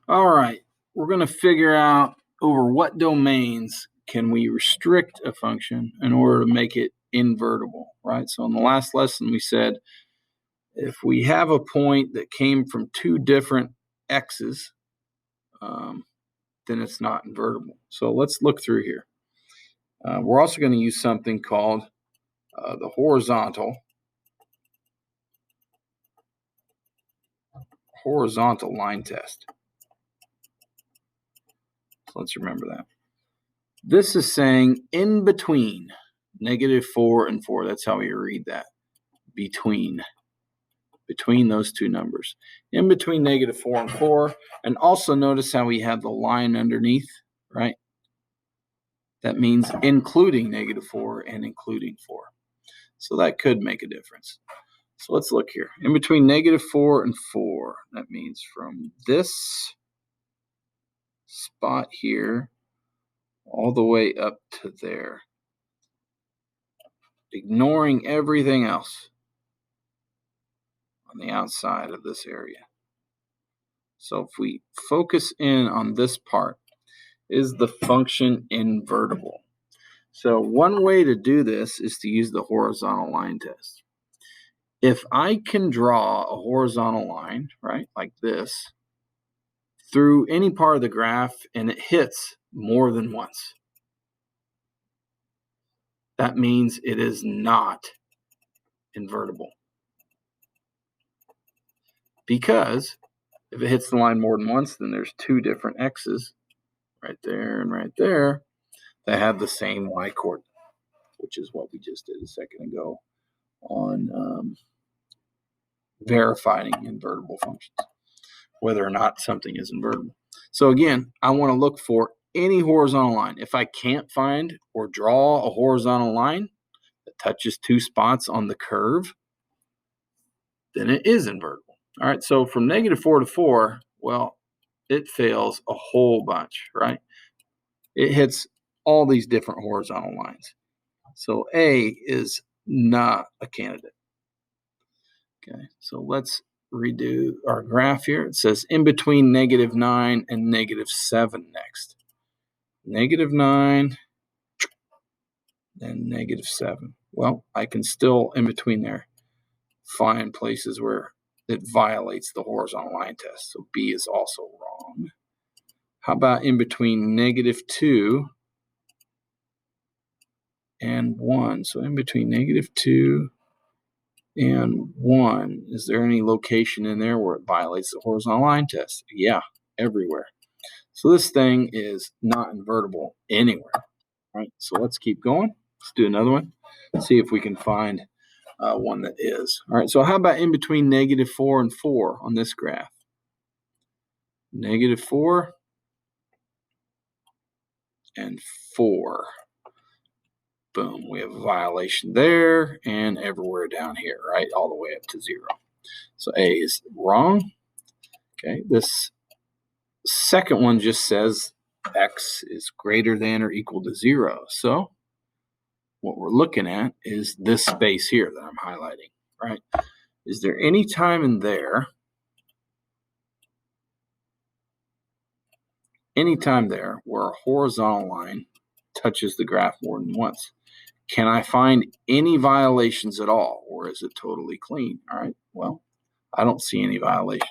All right, we're going to figure out over what domains can we restrict a function in order to make it invertible, right? So in the last lesson, we said if we have a point that came from two different x's, then it's not invertible. So let's look through here. We're also going to use something called the horizontal line test. So let's remember that. This is saying in between -4 and 4. That's how we read that. Between those two numbers. In between -4 and 4. And also notice how we have the line underneath, right? That means including -4 and including 4. So that could make a difference. So let's look here. In between -4 and 4, that means from this spot here all the way up to there, ignoring everything else on the outside of this area. So if we focus in on this part, is the function invertible? So one way to do this is to use the horizontal line test. If I can draw a horizontal line, right, like this, through any part of the graph and it hits more than once, that means it is not invertible. Because if it hits the line more than once, then there's two different x's, right there and right there, that have the same y coordinate, which is what we just did a second ago on verifying invertible functions, whether or not something is invertible. So again, I want to look for any horizontal line. If I can't find or draw a horizontal line that touches two spots on the curve, then it is invertible. All right, so from -4 to 4, well, it fails a whole bunch, right? It hits all these different horizontal lines. So A is not a candidate. Okay, so let's redo our graph here. It says in between -9 and -7 next. -9 and -7. Well, I can still, in between there, find places where it violates the horizontal line test. So B is also wrong. How about in between -2 and 1? So in between -2 and 1, is there any location in there where it violates the horizontal line test? Yeah, everywhere. So this thing is not invertible anywhere. All right, so let's keep going. Let's do another one. See if we can find one that is. All right, so how about in between -4 and 4 on this graph? -4 and 4. Boom, we have a violation there and everywhere down here, right? All the way up to 0. So A is wrong. Okay, this second one just says x is greater than or equal to 0. So what we're looking at is this space here that I'm highlighting, right? Is there any time in there, where a horizontal line touches the graph more than once? Can I find any violations at all, or is it totally clean? All right, well, I don't see any violations,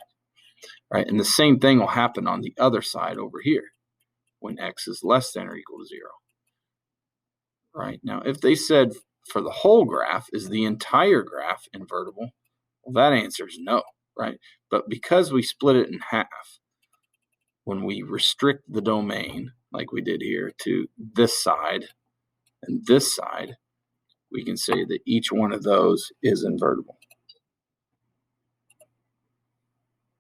right? And the same thing will happen on the other side over here when x is less than or equal to 0, right? Now, if they said for the whole graph, is the entire graph invertible? Well, that answer is no, right? But because we split it in half, when we restrict the domain, like we did here, to this side and this side, we can say that each one of those is invertible.